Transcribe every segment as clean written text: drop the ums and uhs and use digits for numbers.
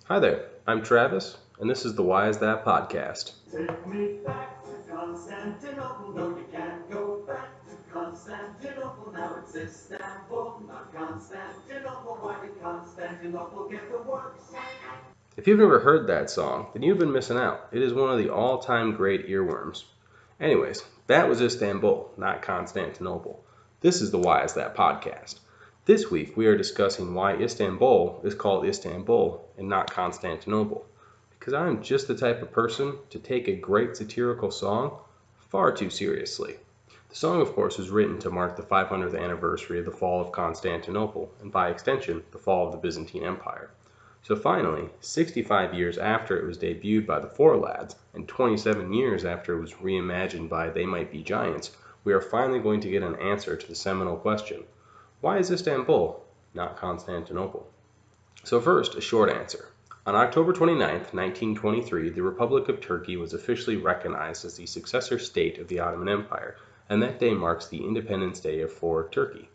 Hi there, I'm Travis, and this is the Why Is That podcast. Take me back to Constantinople. No, you can't go back to Constantinople. Now it's Istanbul, not Constantinople. Why did Constantinople get the works? If you've never heard that song, then you've been missing out. It is one of the all time great earworms. Anyways, that was Istanbul, not Constantinople. This is the Why Is That podcast. This week we are discussing why Istanbul is called Istanbul and not Constantinople. Because I'm just the type of person to take a great satirical song far too seriously. The song, of course, was written to mark the 500th anniversary of the fall of Constantinople, and by extension, the fall of the Byzantine Empire. So finally, 65 years after it was debuted by the Four Lads, and 27 years after it was reimagined by They Might Be Giants, we are finally going to get an answer to the seminal question: why is Istanbul, not Constantinople? So first, a short answer. On October 29, 1923, the Republic of Turkey was officially recognized as the successor state of the Ottoman Empire, and that day marks the Independence Day for Turkey.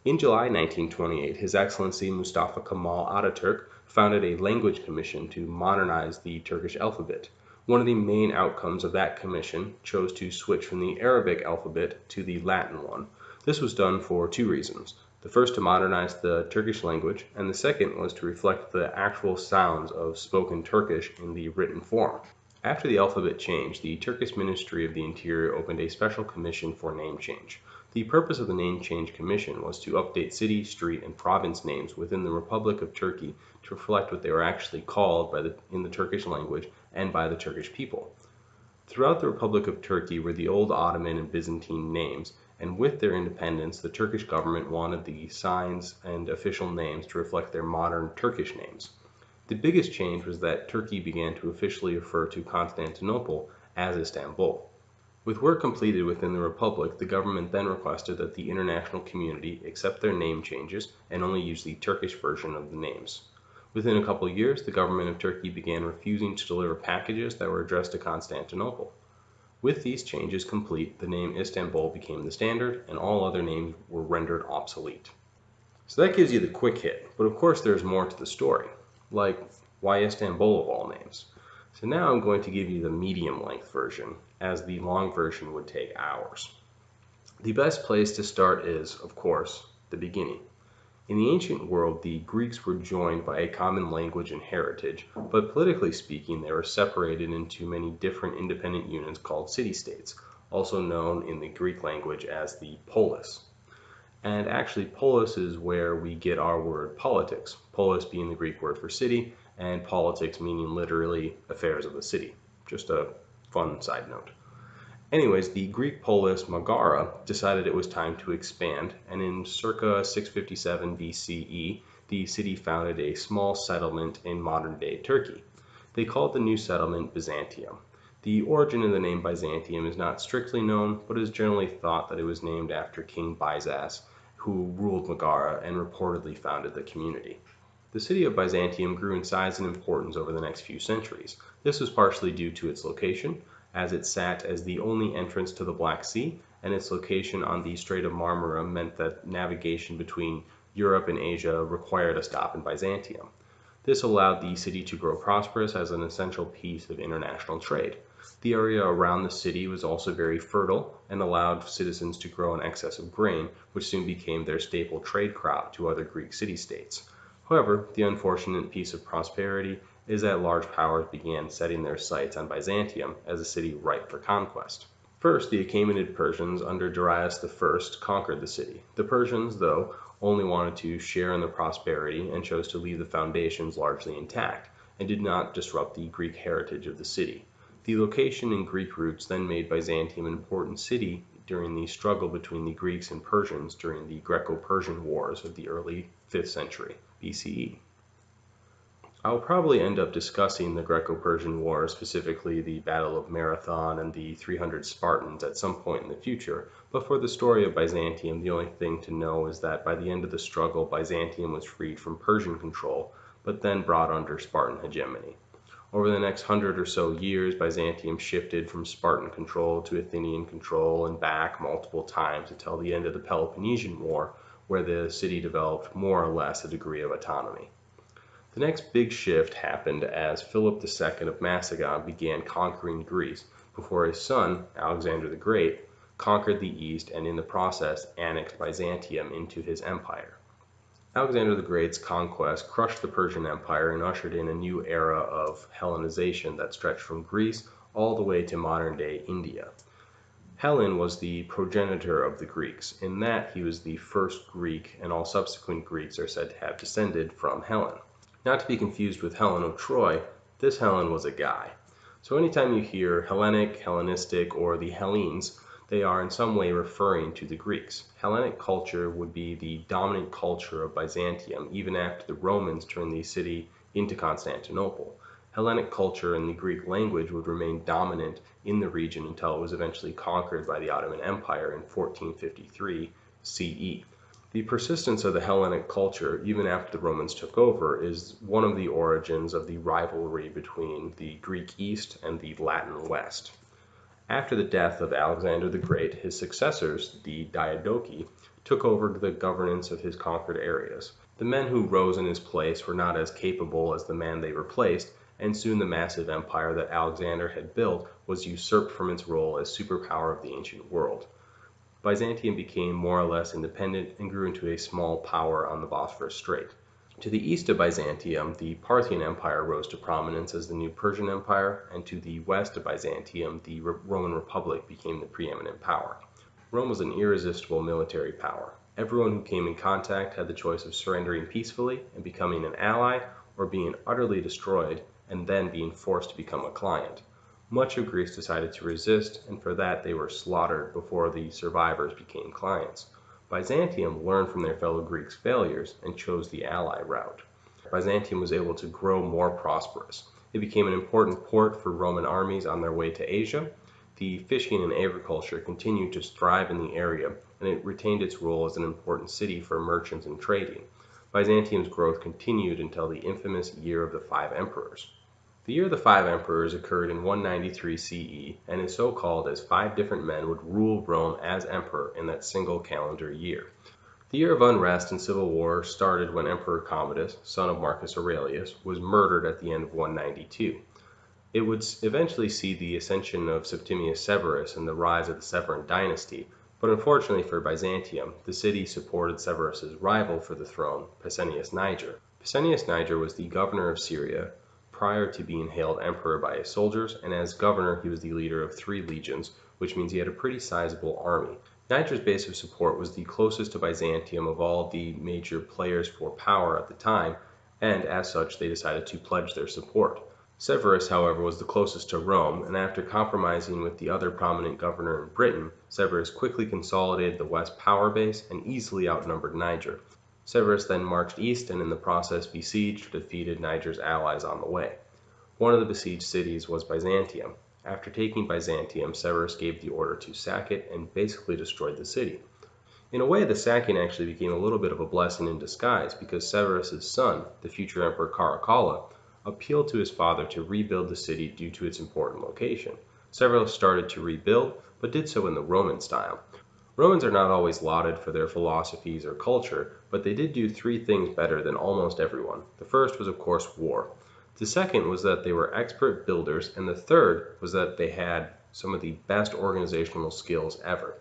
In July 1928, His Excellency Mustafa Kemal Ataturk founded a language commission to modernize the Turkish alphabet. One of the main outcomes of that commission chose to switch from the Arabic alphabet to the Latin one. This was done for two reasons. The first, to modernize the Turkish language, and the second was to reflect the actual sounds of spoken Turkish in the written form. After the alphabet change, the Turkish Ministry of the Interior opened a special commission for name change. The purpose of the Name Change Commission was to update city, street, and province names within the Republic of Turkey to reflect what they were actually called in the Turkish language and by the Turkish people. Throughout the Republic of Turkey were the old Ottoman and Byzantine names, and with their independence, the Turkish government wanted the signs and official names to reflect their modern Turkish names. The biggest change was that Turkey began to officially refer to Constantinople as Istanbul. With work completed within the Republic, the government then requested that the international community accept their name changes and only use the Turkish version of the names. Within a couple of years, the government of Turkey began refusing to deliver packages that were addressed to Constantinople. With these changes complete, the name Istanbul became the standard, and all other names were rendered obsolete. So that gives you the quick hit, but of course there's more to the story. Like, why Istanbul of all names? So now I'm going to give you the medium length version, as the long version would take hours. The best place to start is, of course, the beginning. In the ancient world, the Greeks were joined by a common language and heritage, but politically speaking, they were separated into many different independent units called city-states, also known in the Greek language as the polis. And actually, polis is where we get our word politics, polis being the Greek word for city, and politics meaning literally affairs of the city. Just a fun side note. Anyways, the Greek polis Megara decided it was time to expand, and in circa 657 BCE, the city founded a small settlement in modern-day Turkey. They called the new settlement Byzantium. The origin of the name Byzantium is not strictly known, but it is generally thought that it was named after King Byzas, who ruled Megara and reportedly founded the community. The city of Byzantium grew in size and importance over the next few centuries. This was partially due to its location, as it sat as the only entrance to the Black Sea, and its location on the Strait of Marmara meant that navigation between Europe and Asia required a stop in Byzantium. This allowed the city to grow prosperous as an essential piece of international trade. The area around the city was also very fertile and allowed citizens to grow an excess of grain, which soon became their staple trade crop to other Greek city-states. However, the unfortunate piece of prosperity is that large powers began setting their sights on Byzantium as a city ripe for conquest. First, the Achaemenid Persians under Darius I conquered the city. The Persians, though, only wanted to share in the prosperity and chose to leave the foundations largely intact, and did not disrupt the Greek heritage of the city. The location and Greek roots then made Byzantium an important city during the struggle between the Greeks and Persians during the Greco-Persian Wars of the early 5th century BCE. I'll probably end up discussing the Greco-Persian War, specifically the Battle of Marathon and the 300 Spartans at some point in the future, but for the story of Byzantium, the only thing to know is that by the end of the struggle, Byzantium was freed from Persian control, but then brought under Spartan hegemony. Over the next 100 or so years, Byzantium shifted from Spartan control to Athenian control and back multiple times until the end of the Peloponnesian War, where the city developed more or less a degree of autonomy. The next big shift happened as Philip II of Macedon began conquering Greece before his son, Alexander the Great, conquered the East and in the process annexed Byzantium into his empire. Alexander the Great's conquest crushed the Persian Empire and ushered in a new era of Hellenization that stretched from Greece all the way to modern-day India. Hellen was the progenitor of the Greeks, in that he was the first Greek, and all subsequent Greeks are said to have descended from Hellen. Not to be confused with Helen of Troy, this Hellen was a guy. So anytime you hear Hellenic, Hellenistic, or the Hellenes, they are in some way referring to the Greeks. Hellenic culture would be the dominant culture of Byzantium, even after the Romans turned the city into Constantinople. Hellenic culture and the Greek language would remain dominant in the region until it was eventually conquered by the Ottoman Empire in 1453 CE. The persistence of the Hellenic culture, even after the Romans took over, is one of the origins of the rivalry between the Greek East and the Latin West. After the death of Alexander the Great, his successors, the Diadochi, took over the governance of his conquered areas. The men who rose in his place were not as capable as the man they replaced, and soon the massive empire that Alexander had built was usurped from its role as superpower of the ancient world. Byzantium became more or less independent and grew into a small power on the Bosphorus Strait. To the east of Byzantium, the Parthian Empire rose to prominence as the new Persian Empire, and to the west of Byzantium, the Roman Republic became the preeminent power. Rome was an irresistible military power. Everyone who came in contact had the choice of surrendering peacefully and becoming an ally, or being utterly destroyed and then being forced to become a client. Much of Greece decided to resist, and for that they were slaughtered before the survivors became clients. Byzantium learned from their fellow Greeks' failures and chose the ally route. Byzantium was able to grow more prosperous. It became an important port for Roman armies on their way to Asia. The fishing and agriculture continued to thrive in the area, and it retained its role as an important city for merchants and trading. Byzantium's growth continued until the infamous Year of the Five Emperors. The Year of the Five Emperors occurred in 193 CE and is so called as 5 different men would rule Rome as emperor in that single calendar year. The year of unrest and civil war started when Emperor Commodus, son of Marcus Aurelius, was murdered at the end of 192. It would eventually see the ascension of Septimius Severus and the rise of the Severan dynasty, but unfortunately for Byzantium, the city supported Severus's rival for the throne, Pescennius Niger. Pescennius Niger was the governor of Syria prior to being hailed emperor by his soldiers, and as governor he was the leader of 3 legions, which means he had a pretty sizable army. Niger's base of support was the closest to Byzantium of all the major players for power at the time, and as such they decided to pledge their support. Severus, however, was the closest to Rome, and after compromising with the other prominent governor in Britain, Severus quickly consolidated the West power base and easily outnumbered Niger. Severus then marched east and in the process besieged or defeated Niger's allies on the way. One of the besieged cities was Byzantium. After taking Byzantium, Severus gave the order to sack it and basically destroyed the city. In a way, the sacking actually became a little bit of a blessing in disguise because Severus's son, the future Emperor Caracalla, appealed to his father to rebuild the city due to its important location. Severus started to rebuild, but did so in the Roman style. Romans are not always lauded for their philosophies or culture, but they did do 3 things better than almost everyone. The first was, of course, war. The second was that they were expert builders, and the third was that they had some of the best organizational skills ever.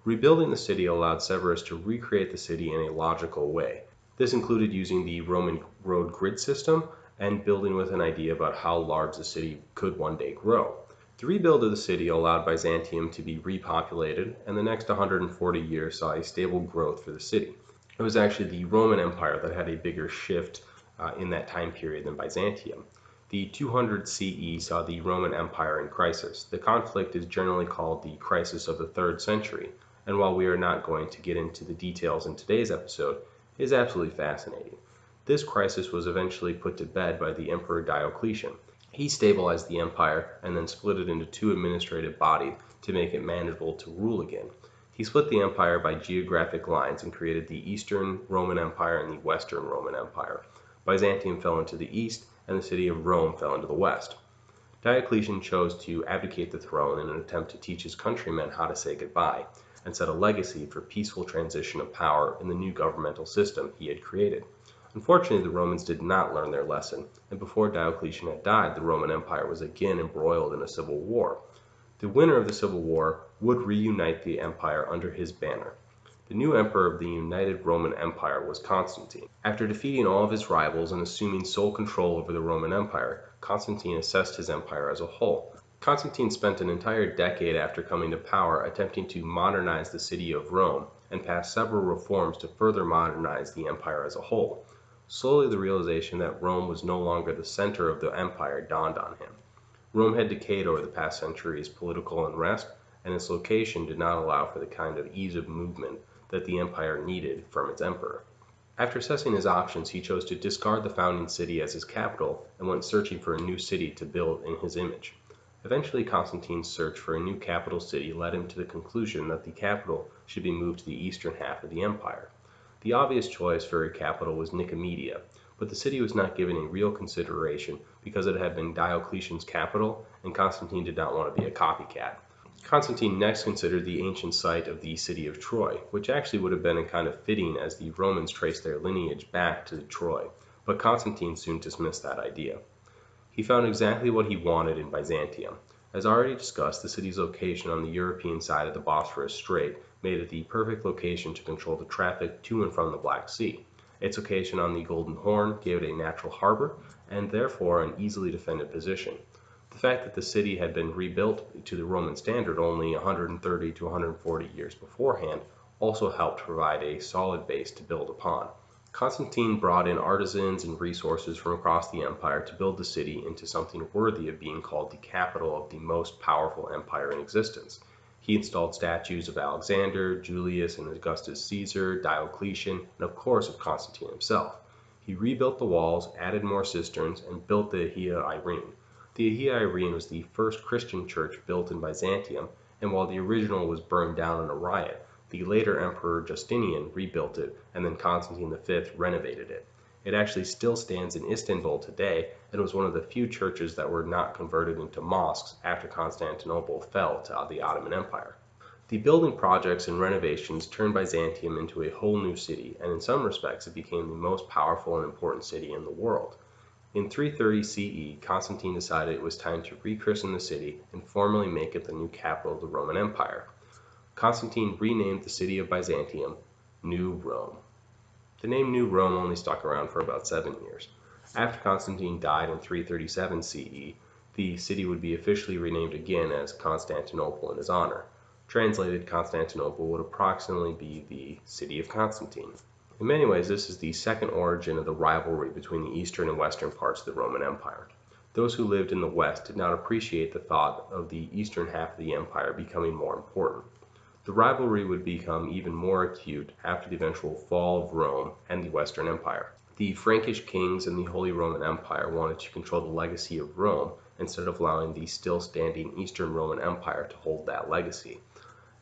Rebuilding the city allowed Severus to recreate the city in a logical way. This included using the Roman road grid system and building with an idea about how large the city could one day grow. The rebuild of the city allowed Byzantium to be repopulated, and the next 140 years saw a stable growth for the city. It was actually the Roman Empire that had a bigger shift in that time period than Byzantium. The 200 CE saw the Roman Empire in crisis. The conflict is generally called the crisis of the 3rd century, and while we are not going to get into the details in today's episode, it is absolutely fascinating. This crisis was eventually put to bed by the Emperor Diocletian. He stabilized the empire and then split it into 2 administrative bodies to make it manageable to rule again. He split the empire by geographic lines and created the Eastern Roman Empire and the Western Roman Empire. Byzantium fell into the east, and the city of Rome fell into the west. Diocletian chose to abdicate the throne in an attempt to teach his countrymen how to say goodbye, and set a legacy for peaceful transition of power in the new governmental system he had created. Unfortunately, the Romans did not learn their lesson, and before Diocletian had died, the Roman Empire was again embroiled in a civil war. The winner of the civil war would reunite the empire under his banner. The new emperor of the united Roman Empire was Constantine. After defeating all of his rivals and assuming sole control over the Roman Empire, Constantine assessed his empire as a whole. Constantine spent an entire decade after coming to power attempting to modernize the city of Rome and passed several reforms to further modernize the empire as a whole. Slowly, the realization that Rome was no longer the center of the empire dawned on him. Rome had decayed over the past century's political unrest, and its location did not allow for the kind of ease of movement that the empire needed from its emperor. After assessing his options, he chose to discard the founding city as his capital and went searching for a new city to build in his image. Eventually, Constantine's search for a new capital city led him to the conclusion that the capital should be moved to the eastern half of the empire. The obvious choice for a capital was Nicomedia, but the city was not given a real consideration because it had been Diocletian's capital, and Constantine did not want to be a copycat. Constantine next considered the ancient site of the city of Troy, which actually would have been kind of fitting as the Romans traced their lineage back to Troy, but Constantine soon dismissed that idea. He found exactly what he wanted in Byzantium. As already discussed, the city's location on the European side of the Bosphorus Strait made it the perfect location to control the traffic to and from the Black Sea. Its location on the Golden Horn gave it a natural harbor and therefore an easily defended position. The fact that the city had been rebuilt to the Roman standard only 130 to 140 years beforehand also helped provide a solid base to build upon. Constantine brought in artisans and resources from across the empire to build the city into something worthy of being called the capital of the most powerful empire in existence. He installed statues of Alexander, Julius and Augustus Caesar, Diocletian, and of course of Constantine himself. He rebuilt the walls, added more cisterns, and built the Hagia Irene. The Hagia Irene was the first Christian church built in Byzantium, and while the original was burned down in a riot, the later Emperor Justinian rebuilt it, and then Constantine V renovated it. It actually still stands in Istanbul today, and was one of the few churches that were not converted into mosques after Constantinople fell to the Ottoman Empire. The building projects and renovations turned Byzantium into a whole new city, and in some respects it became the most powerful and important city in the world. In 330 CE, Constantine decided it was time to rechristen the city and formally make it the new capital of the Roman Empire. Constantine renamed the city of Byzantium New Rome. The name New Rome only stuck around for about 7 years. After Constantine died in 337 CE, the city would be officially renamed again as Constantinople in his honor. Translated, Constantinople would approximately be the city of Constantine. In many ways, this is the second origin of the rivalry between the eastern and western parts of the Roman Empire. Those who lived in the west did not appreciate the thought of the eastern half of the empire becoming more important. The rivalry would become even more acute after the eventual fall of Rome and the Western Empire. The Frankish kings and the Holy Roman Empire wanted to control the legacy of Rome instead of allowing the still standing Eastern Roman Empire to hold that legacy.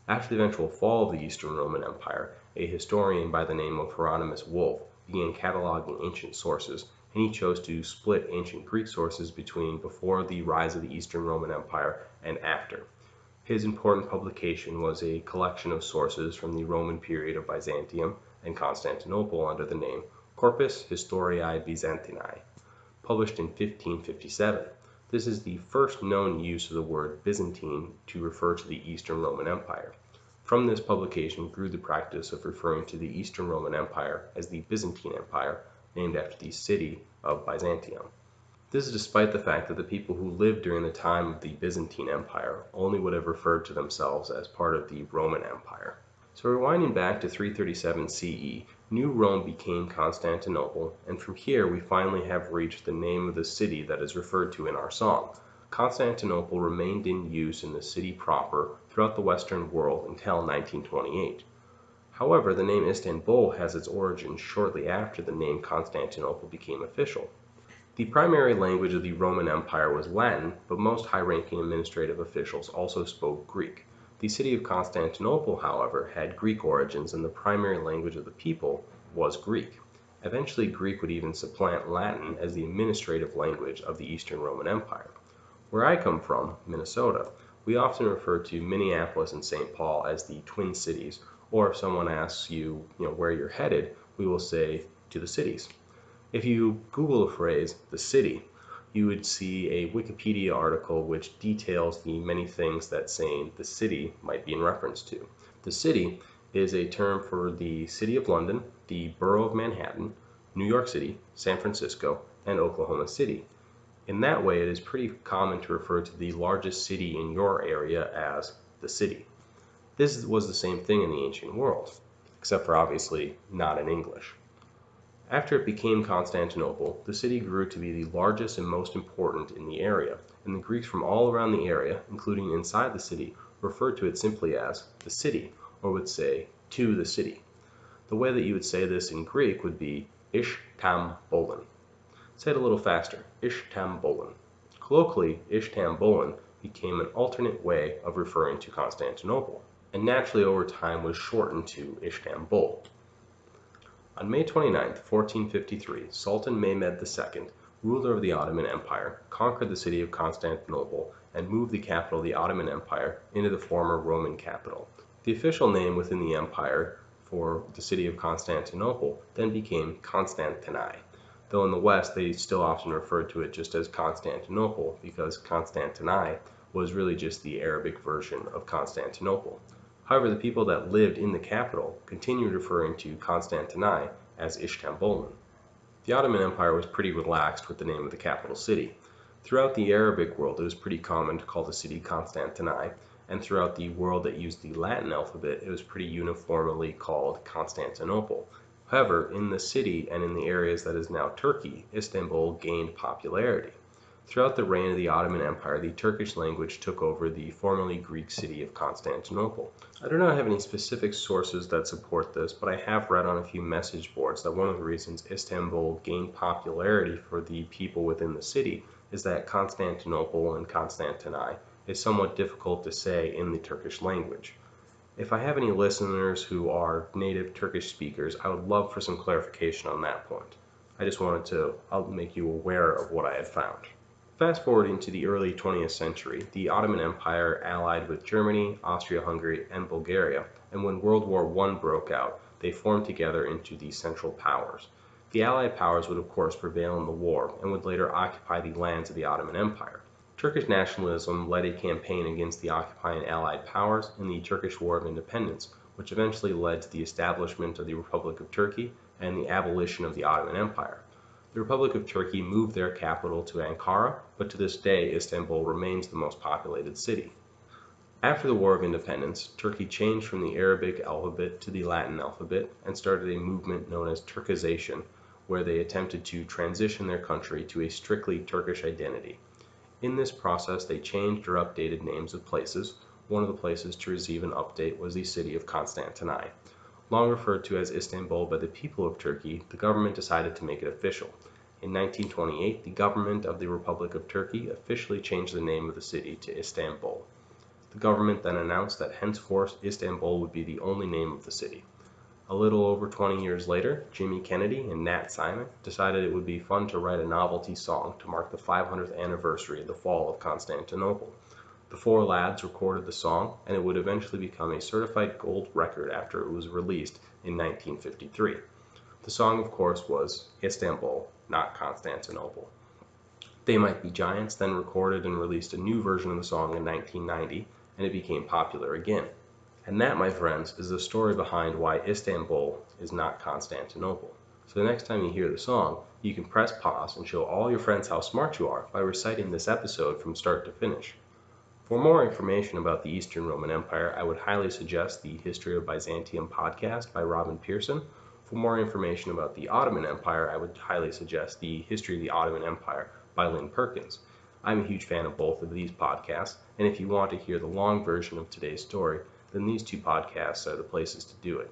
After the eventual fall of the Eastern Roman Empire, a historian by the name of Hieronymus Wolff began cataloging ancient sources, and he chose to split ancient Greek sources between before the rise of the Eastern Roman Empire and after. His important publication was a collection of sources from the Roman period of Byzantium and Constantinople under the name Corpus Historiae Byzantinae, published in 1557. This is the first known use of the word Byzantine to refer to the Eastern Roman Empire. From this publication grew the practice of referring to the Eastern Roman Empire as the Byzantine Empire, named after the city of Byzantium. This is despite the fact that the people who lived during the time of the Byzantine Empire only would have referred to themselves as part of the Roman Empire. So rewinding back to 337 CE, New Rome became Constantinople, and from here we finally have reached the name of the city that is referred to in our song. Constantinople remained in use in the city proper throughout the Western world until 1928. However, the name Istanbul has its origins shortly after the name Constantinople became official. The primary language of the Roman Empire was Latin, but most high-ranking administrative officials also spoke Greek. The city of Constantinople, however, had Greek origins, and the primary language of the people was Greek. Eventually, Greek would even supplant Latin as the administrative language of the Eastern Roman Empire. Where I come from, Minnesota, we often refer to Minneapolis and St. Paul as the Twin Cities, or if someone asks you, where you're headed, we will say to the cities. If you Google the phrase, the city, you would see a Wikipedia article which details the many things that saying the city might be in reference to. The city is a term for the City of London, the Borough of Manhattan, New York City, San Francisco, and Oklahoma City. In that way, it is pretty common to refer to the largest city in your area as the city. This was the same thing in the ancient world, except for obviously not in English. After it became Constantinople, the city grew to be the largest and most important in the area, and the Greeks from all around the area, including inside the city, referred to it simply as the city, or would say to the city. The way that you would say this in Greek would be Istanbulin. Say it a little faster, Istanbulin. Colloquially, Istanbulin became an alternate way of referring to Constantinople, and naturally over time was shortened to Istanbul. On May 29, 1453, Sultan Mehmed II, ruler of the Ottoman Empire, conquered the city of Constantinople and moved the capital of the Ottoman Empire into the former Roman capital. The official name within the empire for the city of Constantinople then became Constantini, though in the West they still often referred to it just as Constantinople because Constantini was really just the Arabic version of Constantinople. However, the people that lived in the capital continued referring to Constantini as Istanbulin. The Ottoman Empire was pretty relaxed with the name of the capital city. Throughout the Arabic world, it was pretty common to call the city Constantini, and throughout the world that used the Latin alphabet, it was pretty uniformly called Constantinople. However, in the city and in the areas that is now Turkey, Istanbul gained popularity. Throughout the reign of the Ottoman Empire, the Turkish language took over the formerly Greek city of Constantinople. I do not have any specific sources that support this, but I have read on a few message boards that one of the reasons Istanbul gained popularity for the people within the city is that Constantinople and Constantini is somewhat difficult to say in the Turkish language. If I have any listeners who are native Turkish speakers, I would love for some clarification on that point. I just wanted to make you aware of what I had found. Fast forwarding to the early 20th century, the Ottoman Empire allied with Germany, Austria-Hungary, and Bulgaria, and when World War I broke out, they formed together into the Central Powers. The Allied powers would of course prevail in the war and would later occupy the lands of the Ottoman Empire. Turkish nationalism led a campaign against the occupying Allied powers in the Turkish War of Independence, which eventually led to the establishment of the Republic of Turkey and the abolition of the Ottoman Empire. The Republic of Turkey moved their capital to Ankara, but to this day Istanbul remains the most populated city. After the War of Independence, Turkey changed from the Arabic alphabet to the Latin alphabet and started a movement known as Turkization, where they attempted to transition their country to a strictly Turkish identity. In this process, they changed or updated names of places. One of the places to receive an update was the city of Constantini. Long referred to as Istanbul by the people of Turkey, the government decided to make it official. In 1928, the government of the Republic of Turkey officially changed the name of the city to Istanbul. The government then announced that henceforth Istanbul would be the only name of the city. A little over 20 years later, Jimmy Kennedy and Nat Simon decided it would be fun to write a novelty song to mark the 500th anniversary of the fall of Constantinople. The four lads recorded the song, and it would eventually become a certified gold record after it was released in 1953. The song, of course, was Istanbul, not Constantinople. They Might Be Giants then recorded and released a new version of the song in 1990, and it became popular again. And that, my friends, is the story behind why Istanbul is not Constantinople. So the next time you hear the song, you can press pause and show all your friends how smart you are by reciting this episode from start to finish. For more information about the Eastern Roman Empire, I would highly suggest the History of Byzantium podcast by Robin Pearson. For more information about the Ottoman Empire, I would highly suggest the History of the Ottoman Empire by Lynn Perkins. I'm a huge fan of both of these podcasts, and if you want to hear the long version of today's story, then these two podcasts are the places to do it.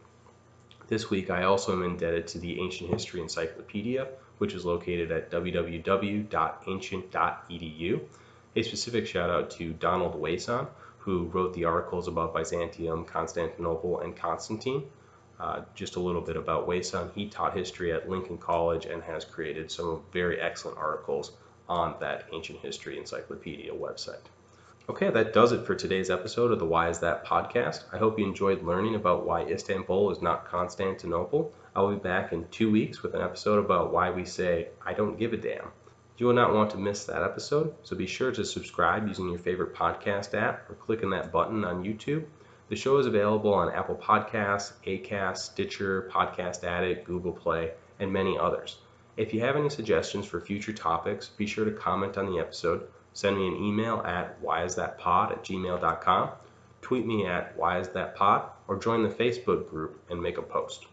This week, I also am indebted to the Ancient History Encyclopedia, which is located at www.ancient.edu. A specific shout out to Donald Wason, who wrote the articles about Byzantium, Constantinople, and Constantine. Just a little bit about Wason. He taught history at Lincoln College and has created some very excellent articles on that Ancient History Encyclopedia website. Okay, that does it for today's episode of the Why Is That podcast. I hope you enjoyed learning about why Istanbul is not Constantinople. I'll be back in 2 weeks with an episode about why we say, I don't give a damn. You will not want to miss that episode, so be sure to subscribe using your favorite podcast app or clicking that button on YouTube. The show is available on Apple Podcasts, Acast, Stitcher, Podcast Addict, Google Play, and many others. If you have any suggestions for future topics, be sure to comment on the episode, send me an email at whyisthatpod@gmail.com, tweet me at whyisthatpod, or join the Facebook group and make a post.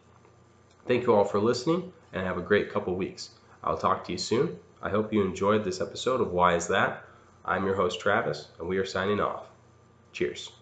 Thank you all for listening, and have a great couple weeks. I'll talk to you soon. I hope you enjoyed this episode of Why Is That? I'm your host, Travis, and we are signing off. Cheers.